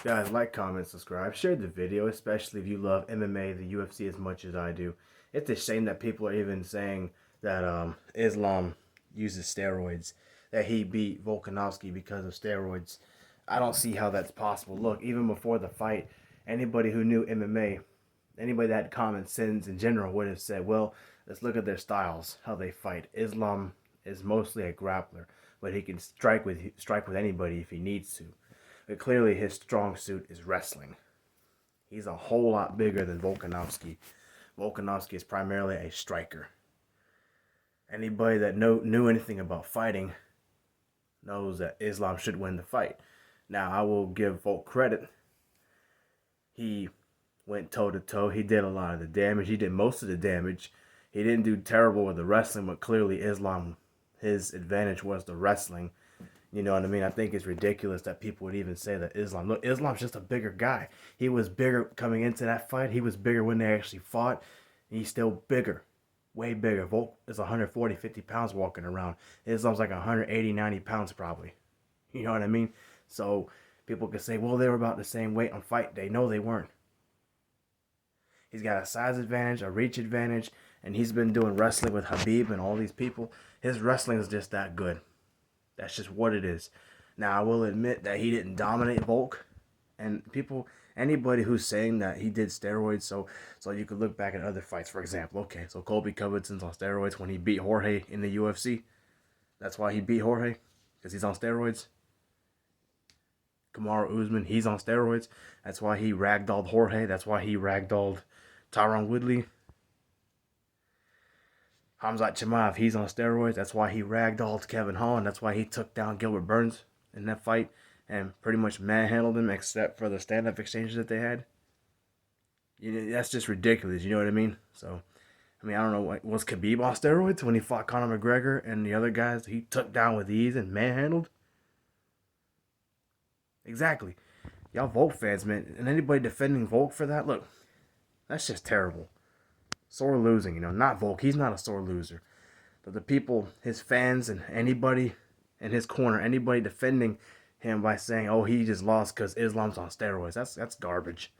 Guys, like, comment, subscribe, share the video, especially if you love MMA, the UFC as much as I do. It's a shame that people are even saying that Islam uses steroids, that he beat Volkanovski because of steroids. I don't see how that's possible. Look, even before the fight, anybody who knew MMA, anybody that had common sense in general would have said, well, let's look at their styles, how they fight. Islam is mostly a grappler, but he can strike with anybody if he needs to. But clearly his strong suit is wrestling. He's a whole lot bigger than Volkanovski. Volkanovski is primarily a striker. Anybody that knew anything about fighting knows that Islam should win the fight. Now, I will give Volk credit. He went toe-to-toe. He did a lot of the damage. He did most of the damage. He didn't do terrible with the wrestling, but clearly Islam, his advantage was the wrestling. You know what I mean? I think it's ridiculous that people would even say that Islam. Look, Islam's just a bigger guy. He was bigger coming into that fight. He was bigger when they actually fought. He's still bigger. Way bigger. Volk is 140, 50 pounds walking around. Islam's like 180, 90 pounds probably. You know what I mean? So people could say, well, they were about the same weight on fight day. No, they weren't. He's got a size advantage, a reach advantage, and he's been doing wrestling with Habib and all these people. His wrestling is just that good. That's just what it is. Now, I will admit that he didn't dominate Volk. And anybody who's saying that he did steroids, so you could look back at other fights, for example. Okay, so Colby Covington's on steroids when he beat Jorge in the UFC. That's why he beat Jorge, because he's on steroids. Kamaru Usman, he's on steroids. That's why he ragdolled Jorge. That's why he ragdolled Tyron Woodley. Hamzat Chimaev, he's on steroids. That's why he ragdolled Kevin Holland. That's why he took down Gilbert Burns in that fight and pretty much manhandled him, except for the stand-up exchanges that they had. You know, that's just ridiculous. You know what I mean? So, I mean, I don't know. Was Khabib on steroids when he fought Conor McGregor and the other guys he took down with ease and manhandled? Exactly. Y'all Volk fans, man, and anybody defending Volk for that, look, that's just terrible. Sore losing, you know, not Volk. He's not a sore loser. But the people, his fans, and anybody in his corner, anybody defending him by saying, oh, he just lost because Islam's on steroids, that's garbage.